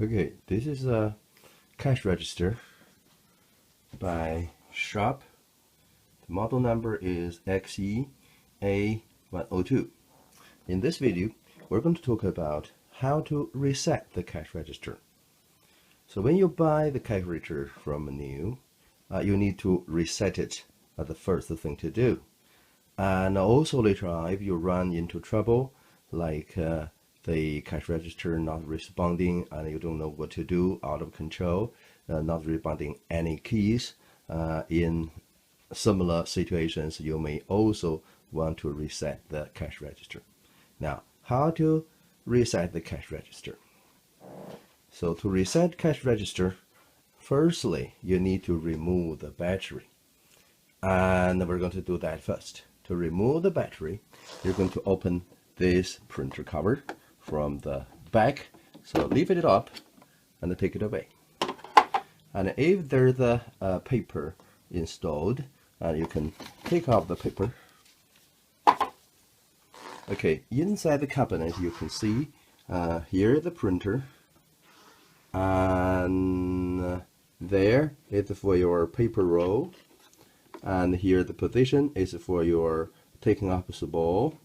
Okay, this is a cash register by Sharp. The model number is XE-A102. In this video, we're going to talk about how to reset the cash register. So when you buy the cash register from new, you need to reset it as the first thing to do. And also later on, if you run into trouble, like the cash register not responding and you don't know what to do, out of control, not responding any keys, in similar situations, you may also want to reset the cash register. Now, how to reset the cash register? So to reset cash register, firstly, you need to remove the battery. And we're going to do that first. To remove the battery, you're going to open this printer cover from the back. So leave it up and take it away. And if there's a paper installed, you can take off the paper. Okay, inside the cabinet you can see here the printer, and there is for your paper roll, and here the position is for your taking off the ball,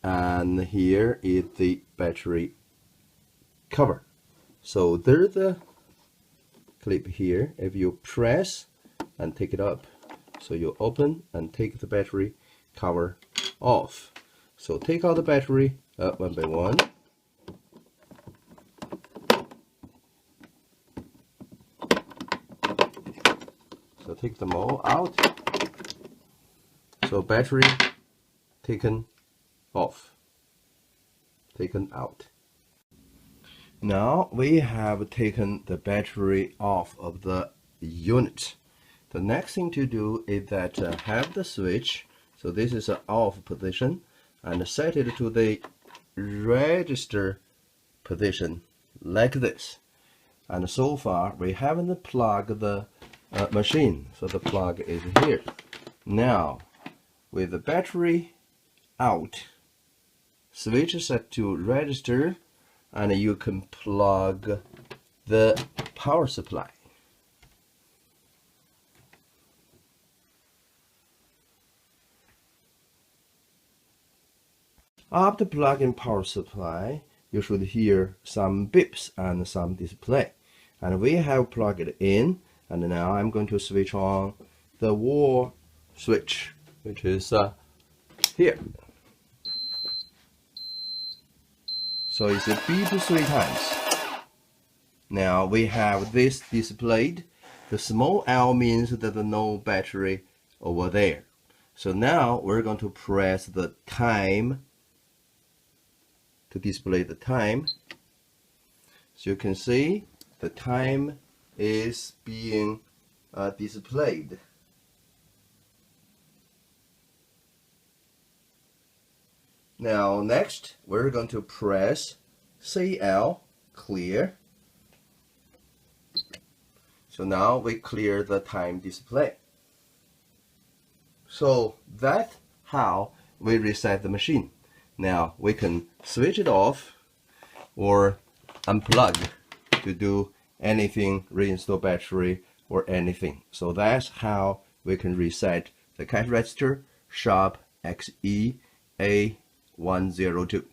and here is the battery cover. So there's a clip here. If you press and take it up, so you open and take the battery cover off. So take out the battery one by one. So take them all out. So battery taken off, taken out. Now we have taken the battery off of the unit. The next thing to do is that have the switch. So this is an off position, and set it to the register position like this. And so far we haven't plugged the machine, so the plug is here. Now with the battery out, switch set to register, and you can plug the power supply. After plugging power supply, you should hear some beeps and some display. And we have plugged it in, and now I'm going to switch on the wall switch, which is here. So it's a beep 3 times. Now we have this displayed. The small L means that there's no battery over there. So now we're going to press the time to display the time. So you can see the time is being displayed. Now next we're going to press CL, clear. So now we clear the time display. So that's how we reset the machine. Now we can switch it off or unplug to do anything, reinstall battery or anything. So that's how we can reset the cash register Sharp XE-A102.